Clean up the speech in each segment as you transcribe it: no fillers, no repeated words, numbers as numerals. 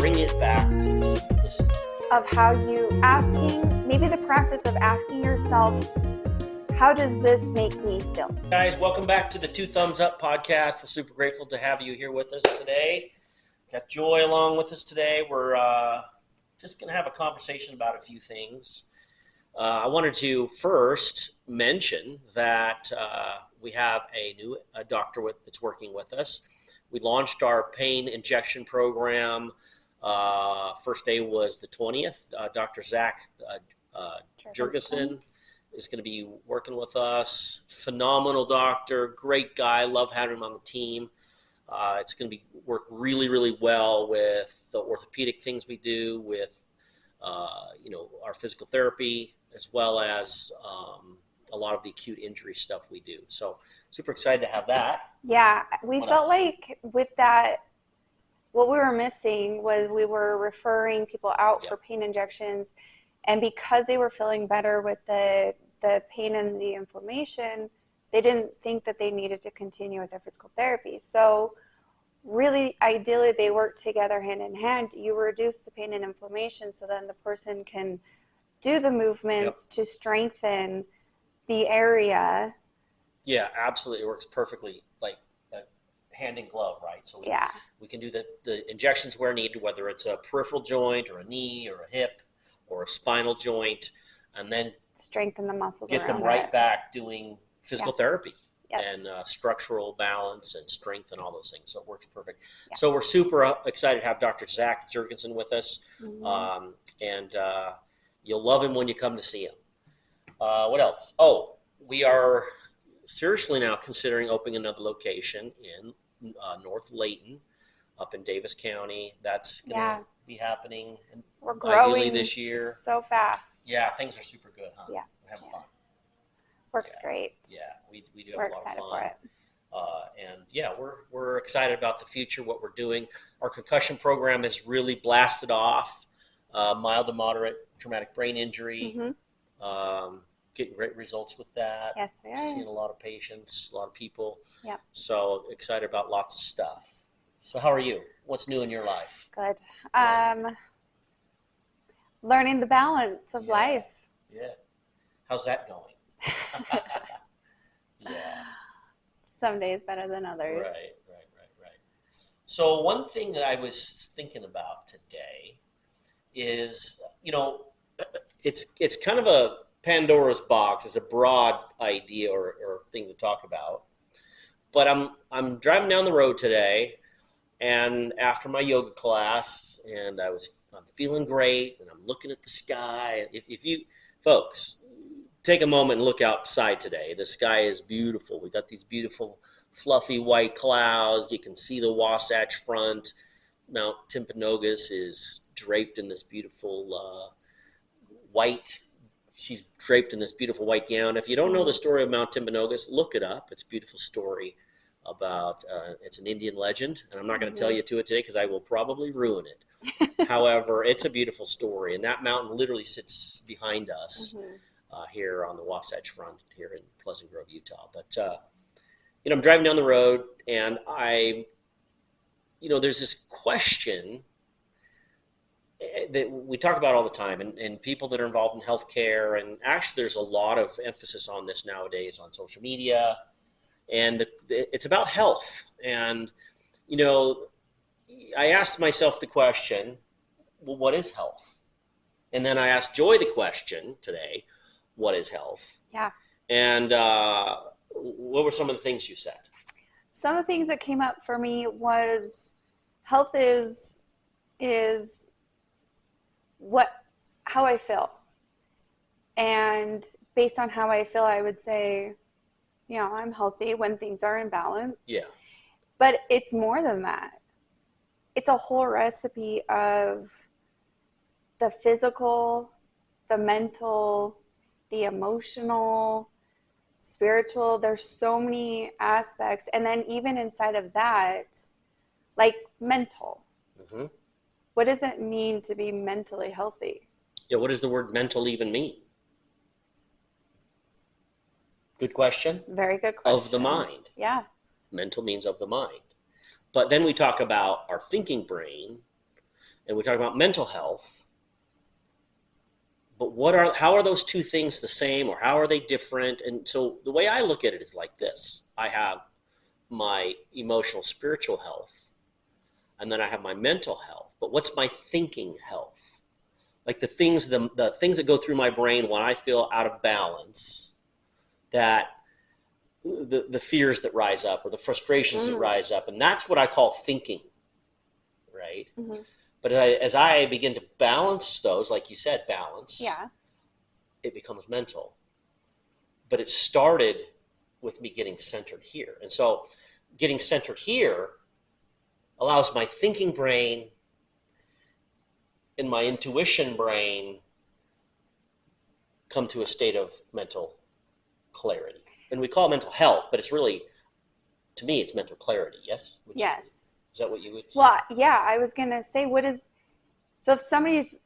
bring it back to the simplicity of how maybe the practice of asking yourself, how does this make me feel? Guys, welcome back to the Two Thumbs Up podcast. We're super grateful to have you here with us today. Got Joy along with us today. We're just going to have a conversation about a few things. I wanted to first mention that we have a new doctor that's working with us. We launched our pain injection program. First day was the 20th. Dr. Zach Jurgensen is going to be working with us. Phenomenal doctor, great guy. Love having him on the team. It's going to work really, really well with the orthopedic things we do, with our physical therapy, as well as a lot of the acute injury stuff we do. So super excited to have that. Yeah, we felt like with that, what we were missing was we were referring people out for pain injections, and because they were feeling better with the pain and the inflammation, they didn't think that they needed to continue with their physical therapy. So really, ideally, they work together hand in hand. You reduce the pain and inflammation so then the person can do the movements to strengthen the area. Yeah, absolutely. It works perfectly, like hand in glove, right? So we can do the injections where needed, whether it's a peripheral joint or a knee or a hip or a spinal joint, and then strengthen the muscles, get them right back doing physical therapy and structural balance and strength and all those things. So it works perfect. Yeah. So we're super excited to have Dr. Zach Jurgensen with us, and you'll love him when you come to see him. What else? Oh, we are seriously now considering opening another location in North Layton, up in Davis County. That's going to be happening ideally this year. So fast. Yeah, things are super good, huh? Yeah. We're having fun. Works great. Yeah, we do have a lot of fun. We're excited for it. We're excited about the future, what we're doing. Our concussion program has really blasted off. Mild to moderate traumatic brain injury. Getting great results with that. Yes, we are. Seeing a lot of patients, a lot of people. Yeah. So excited about lots of stuff. So how are you? What's new in your life? Good. Learning the balance of life. Yeah. How's that going? Yeah. Some days better than others. Right. So one thing that I was thinking about today is, it's kind of a Pandora's box. It's a broad idea or thing to talk about. But I'm driving down the road today, and after my yoga class, and I'm feeling great, and I'm looking at the sky. If you folks take a moment and look outside today, the sky is beautiful. We got these beautiful fluffy white clouds. You can see the Wasatch Front. Mount Timpanogos is draped in this beautiful white. She's draped in this beautiful white gown. If you don't know the story of Mount Timpanogos, look it up. It's a beautiful story about, it's an Indian legend, and I'm not going to tell you to it today because I will probably ruin it. However, it's a beautiful story, and that mountain literally sits behind us here on the Wasatch Front here in Pleasant Grove, Utah. But, I'm driving down the road, and there's this question that we talk about all the time, and people that are involved in healthcare, and actually there's a lot of emphasis on this nowadays on social media, and it's about health. And, I asked myself the question, well, what is health? And then I asked Joy the question today, what is health? Yeah. And what were some of the things you said? Some of the things that came up for me was health is how I feel. And based on how I feel, I would say, I'm healthy when things are in balance. Yeah. But it's more than that. It's a whole recipe of the physical, the mental, the emotional, spiritual. There's so many aspects. And then even inside of that, like mental. What does it mean to be mentally healthy? Yeah, what does the word mental even mean? Good question. Very good question. Of the mind. Yeah. Mental means of the mind. But then we talk about our thinking brain, and we talk about mental health. But how are those two things the same, or how are they different? And so the way I look at it is like this. I have my emotional, spiritual health, and then I have my mental health. But what's my thinking health? Like the things that go through my brain when I feel out of balance, that the fears that rise up or the frustrations that rise up, and that's what I call thinking, right? Mm-hmm. But as I begin to balance those, like you said, balance, it becomes mental. But it started with me getting centered here. And so getting centered here allows my thinking brain and my intuition brain come to a state of mental clarity. And we call it mental health, but it's really, to me, it's mental clarity. Yes? Yes. Is that what you would say? Well, yeah, I was going to say, so if somebody's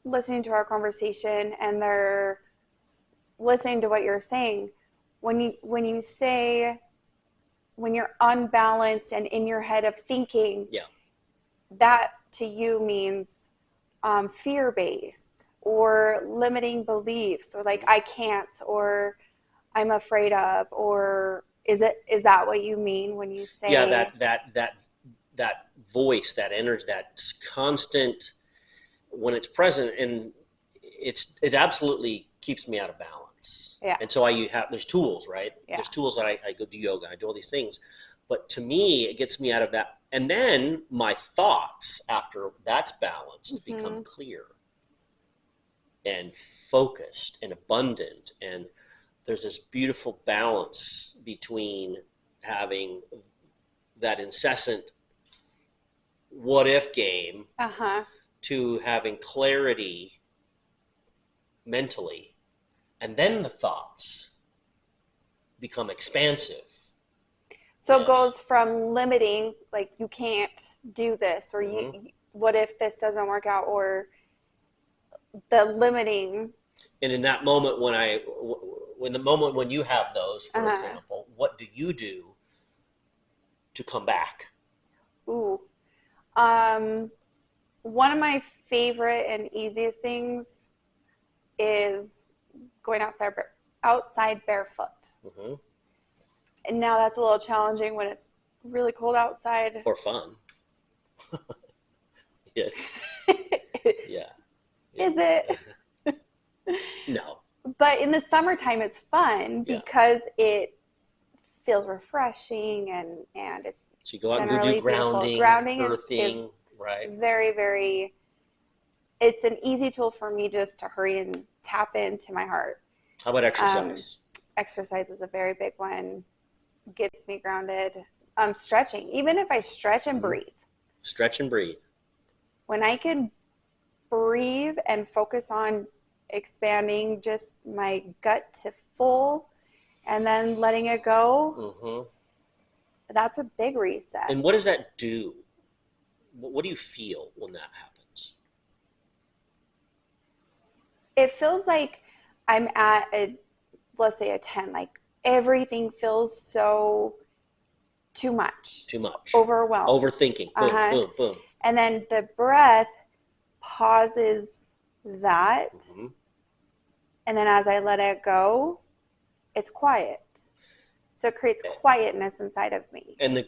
listening to our conversation and they're listening to what you're saying, when you're unbalanced and in your head of thinking, that to you means fear-based or limiting beliefs, or like I can't, or I'm afraid of, or is that what you mean when you say? Yeah, that voice, that energy, that constant, when it's present, and it absolutely keeps me out of balance. Yeah. And so there's tools, right? Yeah. There's tools that I go do yoga, I do all these things, but to me, it gets me out of that. And then my thoughts, after that's balanced, become clear and focused and abundant. And there's this beautiful balance between having that incessant what if game to having clarity mentally, and then the thoughts become expansive. So it goes from limiting, like you can't do this, or what if this doesn't work out, or the limiting. And in that moment when you have those, for example, what do you do to come back? Ooh. One of my favorite and easiest things is going outside barefoot. Mm-hmm. And now that's a little challenging when it's really cold outside. Or fun. Yes. Yeah. Is it? No. But in the summertime, it's fun because it feels refreshing and it's so you go out and go do grounding, earthing, is right. Very, very. It's an easy tool for me just to hurry and tap into my heart. How about exercise? Exercise is a very big one. Gets me grounded. Stretching. Even if I stretch and breathe. Stretch and breathe. When I can breathe and focus on expanding just my gut to full and then letting it go, that's a big reset. And what does that do? What do you feel when that happens? It feels like I'm at let's say a 10, like everything feels so too much. Overwhelmed. Overthinking. Boom, boom, boom. And then the breath pauses that. And then as I let it go, it's quiet. So it creates quietness inside of me. And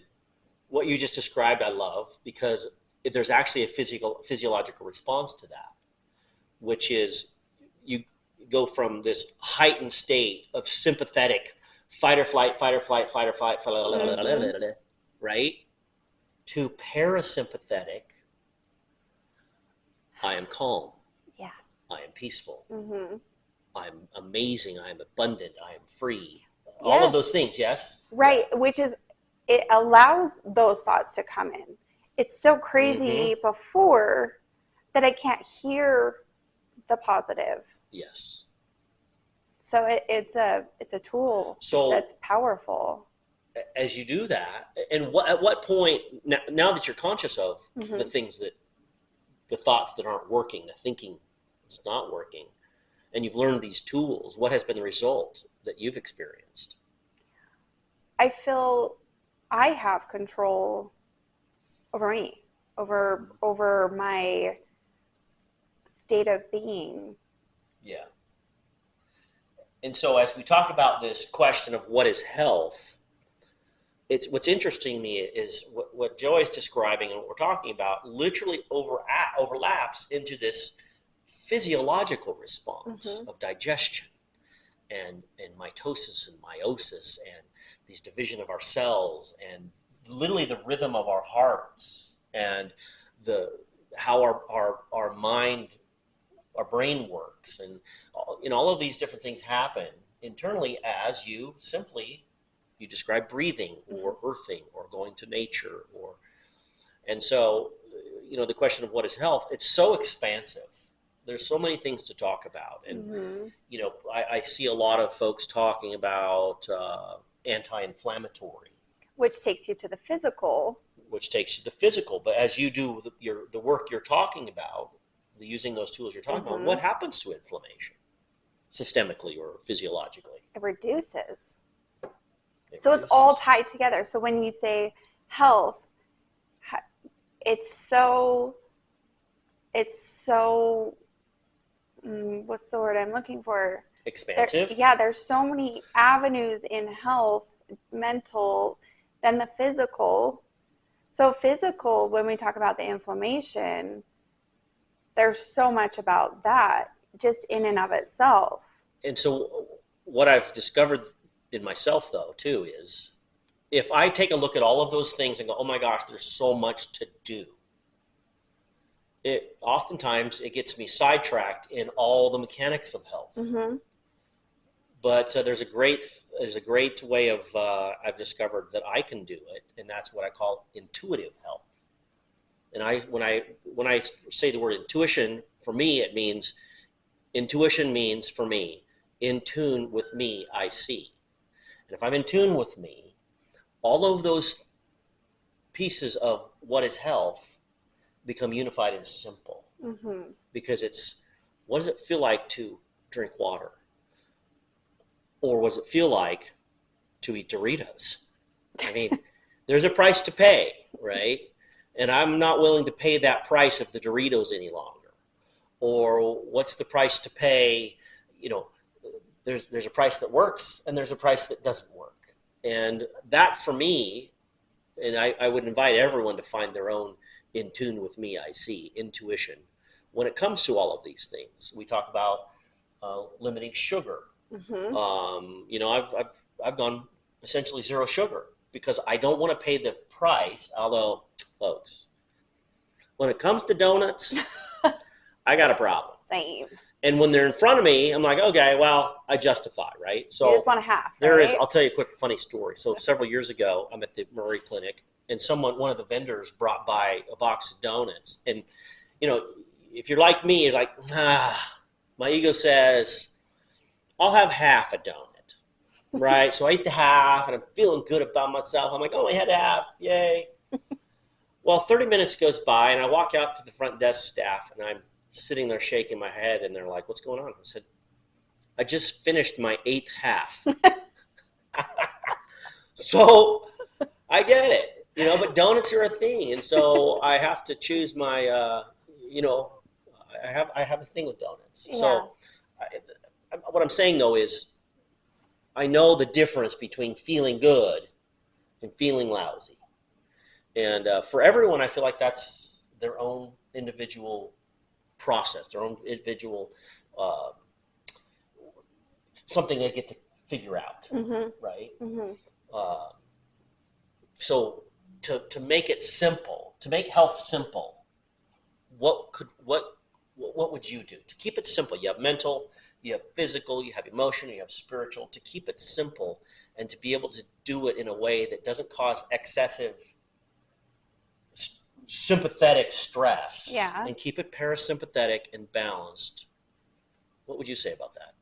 what you just described, I love, because there's actually a physiological response to that, which is you go from this heightened state of sympathetic fight or flight, right? To parasympathetic, I am calm. Yeah. I am peaceful. I'm amazing. I am abundant. I am free. All of those things, yes? Right, which is, it allows those thoughts to come in. It's so crazy before that I can't hear the positive. Yes. So it's a tool that's powerful. As you do that, and at what point, now that you're conscious of the things the thoughts that aren't working, the thinking that's not working, and you've learned these tools, what has been the result that you've experienced? I feel I have control over me. over my state of being. Yeah. And so as we talk about this question of what is health, it's what's interesting to me is what Joy's describing and what we're talking about literally overlaps into this physiological response of digestion and mitosis and meiosis and these division of our cells and literally the rhythm of our hearts and how our mind, our brain works, and all of these different things happen internally as you describe breathing or earthing or going to nature and so the question of what is health, it's so expansive. There's so many things to talk about, and I see a lot of folks talking about anti-inflammatory, which takes you to the physical. But as you do the work you're talking about, using those tools you're talking about, what happens to inflammation, systemically or physiologically? It reduces. It's all tied together. So when you say health, it's so what's the word I'm looking for? Expansive. There's so many avenues in health, mental, then the physical. So physical, when we talk about the inflammation, there's so much about that just in and of itself. And so what I've discovered in myself, though, too, is if I take a look at all of those things and go, oh my gosh, there's so much to do, oftentimes it gets me sidetracked in all the mechanics of health. But there's a great way of I've discovered that I can do it, and that's what I call intuitive health. And when I say the word intuition, for me intuition means for me, in tune with me, I see. And if I'm in tune with me, all of those pieces of what is health become unified and simple. Because it's, what does it feel like to drink water? Or what does it feel like to eat Doritos? I mean, there's a price to pay, right? And I'm not willing to pay that price of the Doritos any longer. Or what's the price to pay? There's a price that works and there's a price that doesn't work. And that for me, and I would invite everyone to find their own in tune with me, I see, intuition. When it comes to all of these things, we talk about limiting sugar. I've gone essentially zero sugar because I don't want to pay the price. Although, folks, when it comes to donuts, I got a problem. Same. And when they're in front of me, I'm like, okay, well, I justify, right? So you just want a half. Right? I'll tell you a quick funny story. So several years ago, I'm at the Murray Clinic, and one of the vendors brought by a box of donuts. And, if you're like me, you're like, my ego says, I'll have half a donut, right? So I eat the half, and I'm feeling good about myself. I'm like, oh, I had half, yay. Well, 30 minutes goes by, and I walk out to the front desk staff, and I'm sitting there shaking my head, and they're like, what's going on? I said, I just finished my 8th half. So I get it, but donuts are a thing. And so I have to choose my, I have a thing with donuts. Yeah. So what I'm saying, though, is I know the difference between feeling good and feeling lousy. And for everyone, I feel like that's their own individual process, their own individual something they get to figure out, right? So to make it simple, to make health simple, what would you do to keep it simple? You have mental, you have physical, you have emotion, you have spiritual. To keep it simple and to be able to do it in a way that doesn't cause excessive sympathetic stress, and keep it parasympathetic and balanced. What would you say about that?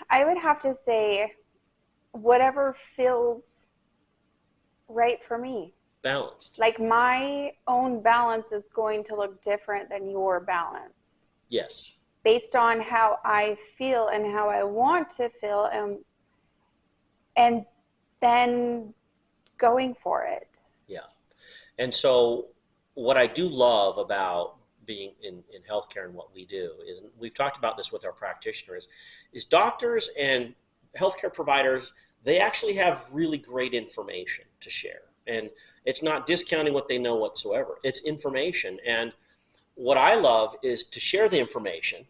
I would have to say whatever feels right for me. Balanced. Like my own balance is going to look different than your balance. Yes. Based on how I feel and how I want to feel, and then going for it. Yeah. And so what I do love about being in healthcare and what we do is, and we've talked about this with our practitioners, is doctors and healthcare providers, they actually have really great information to share. And it's not discounting what they know whatsoever. It's information. And what I love is to share the information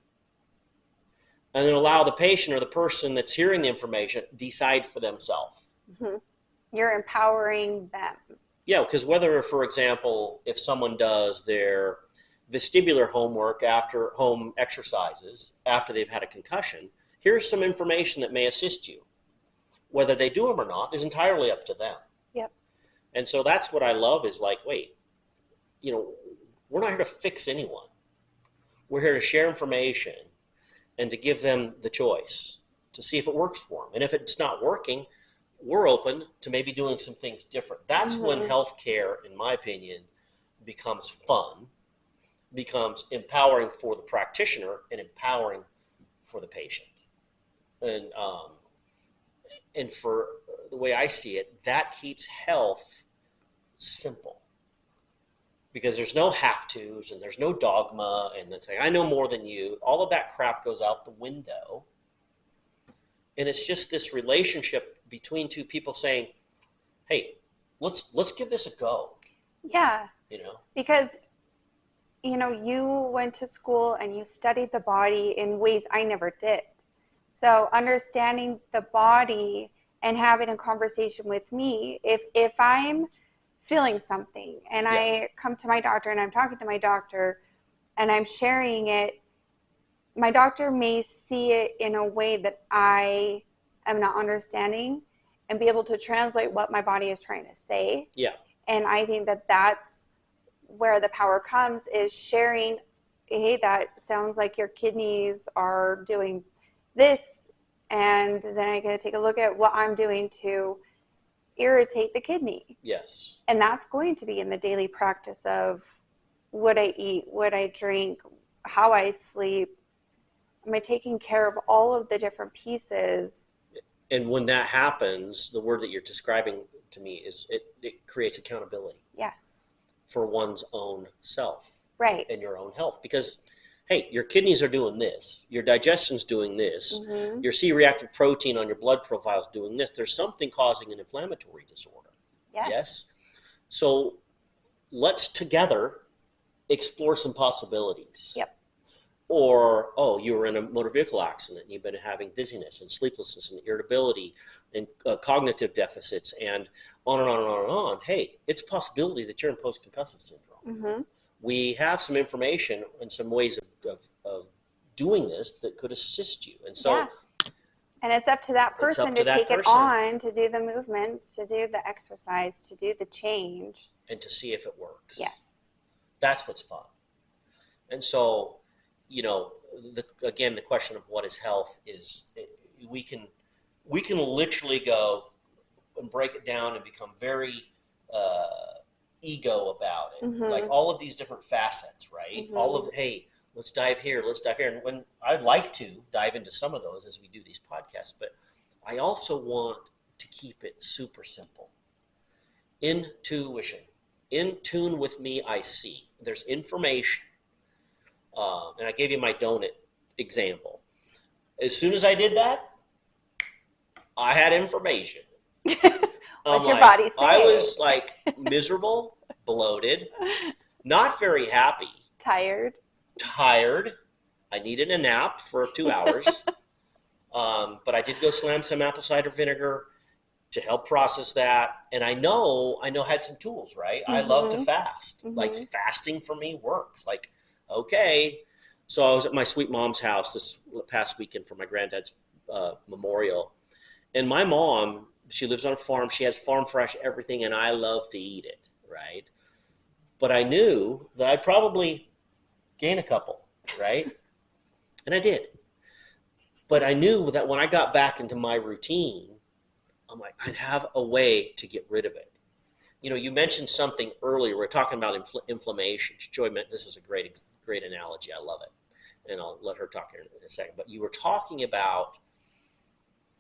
and then allow the patient or the person that's hearing the information decide for themselves. Mm-hmm. You're empowering them. Yeah, because whether, for example, if someone does their vestibular homework after home exercises, after they've had a concussion, here's some information that may assist you. Whether they do them or not is entirely up to them. Yep. And so that's what I love is like, wait, we're not here to fix anyone. We're here to share information and to give them the choice to see if it works for them. And if it's not working, we're open to maybe doing some things different. That's when healthcare, in my opinion, becomes fun, becomes empowering for the practitioner and empowering for the patient. And for the way I see it, that keeps health simple. Because there's no have-tos and there's no dogma and it's like, I know more than you. All of that crap goes out the window. And it's just this relationship between two people saying, hey, let's give this a go. Yeah. Because, you went to school and you studied the body in ways I never did. So understanding the body and having a conversation with me, if I'm feeling something and I come to my doctor and I'm talking to my doctor and I'm sharing it, my doctor may see it in a way that I am not understanding and be able to translate what my body is trying to say. Yeah. And I think that that's where the power comes, is sharing, hey, that sounds like your kidneys are doing this, and then I get to take a look at what I'm doing to irritate the kidney. Yes. And that's going to be in the daily practice of what I eat, what I drink, how I sleep. Am I taking care of all of the different pieces? And when that happens, the word that you're describing to me is it creates accountability. Yes. For one's own self. Right. And your own health. Because, hey, your kidneys are doing this. Your digestion's doing this. Mm-hmm. Your C-reactive protein on your blood profile is doing this. There's something causing an inflammatory disorder. Yes. So let's together explore some possibilities. Yep. Or, you were in a motor vehicle accident and you've been having dizziness and sleeplessness and irritability and cognitive deficits and on and on and on and on. Hey, it's a possibility that you're in post-concussive syndrome. Mm-hmm. We have some information and some ways of doing this that could assist you. And so, and it's up to that person to take it on, to do the movements, to do the exercise, to do the change. And to see if it works. Yes. That's what's fun. And so, again, the question of what is health is we can literally go and break it down and become very ego about it. Mm-hmm. Like all of these different facets, right? Mm-hmm. All of, hey, let's dive here. And when I'd like to dive into some of those as we do these podcasts, but I also want to keep it super simple. Intuition. In tune with me, I see. There's information. And I gave you my donut example. As soon as I did that, I had information. What's your body say? I was like miserable, bloated, not very happy. Tired. I needed a nap for 2 hours. But I did go slam some apple cider vinegar to help process that. And I know I had some tools, right? Mm-hmm. I love to fast. Mm-hmm. Like fasting for me works. Like, okay. So I was at my sweet mom's house this past weekend for my granddad's memorial. And my mom, she lives on a farm. She has farm fresh everything, and I love to eat it, right? But I knew that I'd probably gain a couple, right? And I did. But I knew that when I got back into my routine, I'm like, I'd have a way to get rid of it. You mentioned something earlier. We're talking about inflammation. Joy meant this is a great analogy. I love it. And I'll let her talk here in a second. But you were talking about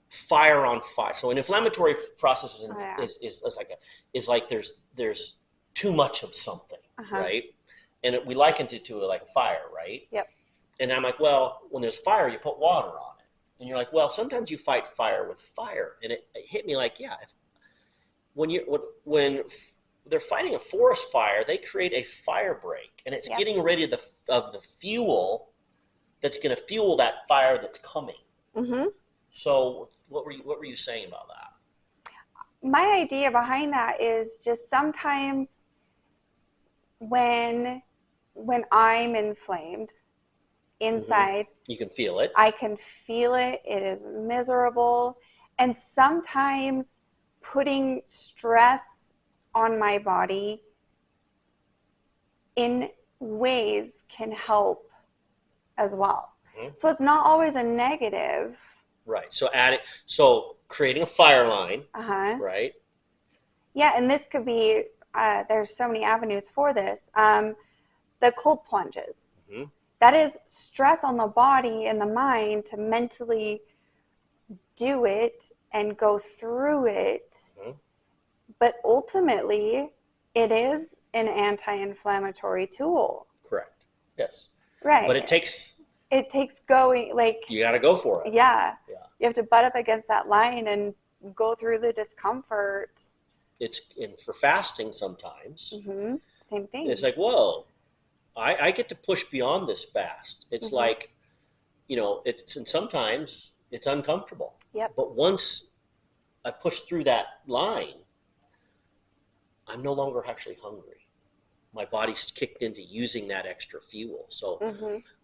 fire on fire. So an inflammatory process is like there's too much of something. right? And we likened it to like a fire, right? Yep. And I'm like, well, when there's fire, you put water on it. And you're like, well, sometimes you fight fire with fire. And it hit me like, yeah, when they're fighting a forest fire, they create a fire break, and it's getting rid of the fuel that's going to fuel that fire that's coming. Mm-hmm. So what were you saying about that? My idea behind that is just sometimes when I'm inflamed inside, you can feel it. I can feel it. It is miserable. And sometimes putting stress on my body in ways can help as well. So it's not always a negative. Right. So creating a fire line. Right. Yeah, and this could be there's so many avenues for this. The cold plunges. That is stress on the body and the mind to mentally do it and go through it. But ultimately, it is an anti-inflammatory tool. Correct. Yes. Right. But it takes going, like, you got to go for it. Yeah. You have to butt up against that line and go through the discomfort. And for fasting sometimes. Same thing. It's like, whoa, I get to push beyond this fast. It's like, and sometimes it's uncomfortable. Yep. But once I push through that line, I'm no longer actually hungry. My body's kicked into using that extra fuel. So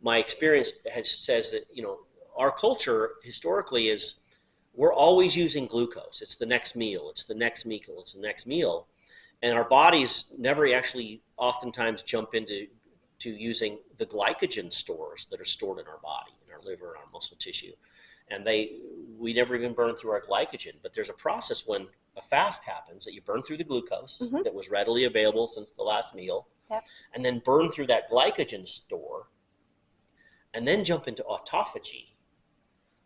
my experience says that, our culture historically is we're always using glucose. It's the next meal. It's the next meal. It's the next meal. And our bodies never actually oftentimes jump into using the glycogen stores that are stored in our body, in our liver, and our muscle tissue. And we never even burn through our glycogen. But there's a process when a fast happens that you burn through the glucose that was readily available since the last meal, and then burn through that glycogen store, and then jump into autophagy,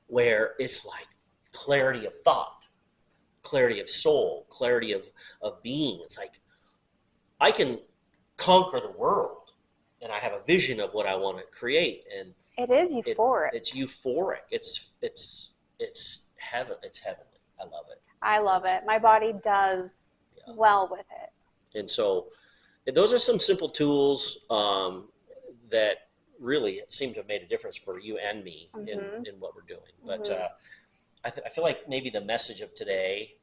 where it's like clarity of thought, clarity of soul, clarity of being. It's like I can conquer the world, and I have a vision of what I want to create. And it is euphoric. It's euphoric. It's heaven. It's heavenly. I love it. I love it. My body does well with it. And so those are some simple tools that really seem to have made a difference for you and me in what we're doing. But I feel like maybe the message of today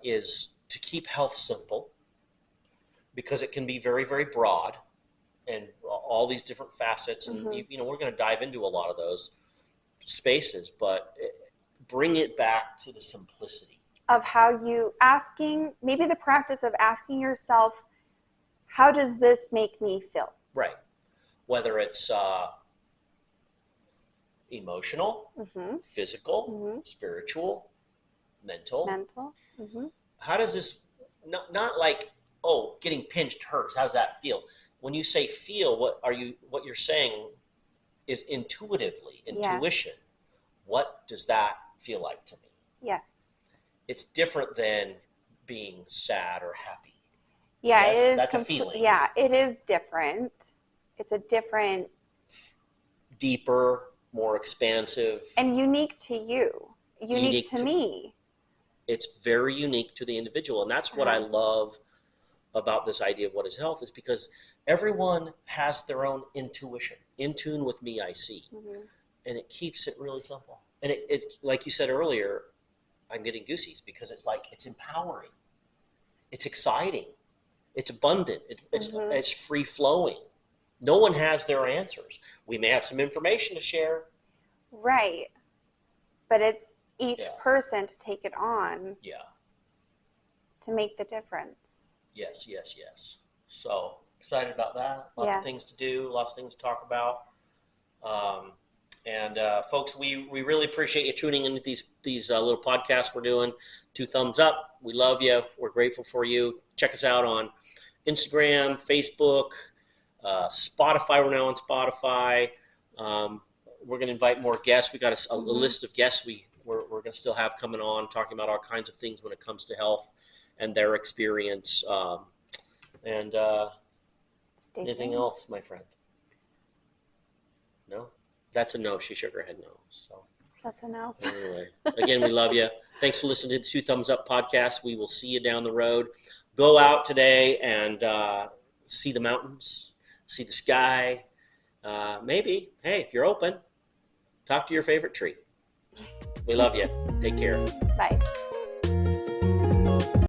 is to keep health simple, because it can be very, very broad and all these different facets. And, we're going to dive into a lot of those spaces, but bring it back to the simplicity of how maybe the practice of asking yourself, how does this make me feel? Right. Whether it's emotional, physical, spiritual, mental. How does this, not like, oh, getting pinched hurts. How does that feel? When you say feel, what you're saying is intuition. Yes. What does that feel like to me? Yes. It's different than being sad or happy. Yeah, yes, it is. That's a feeling. Yeah, it is different. It's a different, deeper, more expansive, and unique to you. Unique to me. It's very unique to the individual, and that's what I love about this idea of what is health, is because everyone has their own intuition. In tune with me, I see, and it keeps it really simple. And it's like you said earlier, I'm getting goosies because it's like it's empowering, it's exciting, it's abundant, it's free flowing. No one has their answers. We may have some information to share, right? But it's each person to take it on, to make the difference. Yes. So excited about that. Lots of things to do, lots of things to talk about. And folks, we really appreciate you tuning into these little podcasts we're doing. 2 thumbs up. We love you. We're grateful for you. Check us out on Instagram, Facebook, Spotify. We're now on Spotify. We're going to invite more guests. We got a list of guests we're going to still have coming on, talking about all kinds of things when it comes to health and their experience. Anything else, my friend? No? That's a no. She shook her head no. So that's a no. Anyway, again, we love you. Thanks for listening to the Two Thumbs Up podcast. We will see you down the road. Go out today and see the mountains, see the sky. Maybe, hey, if you're open, talk to your favorite tree. We love you. Take care. Bye.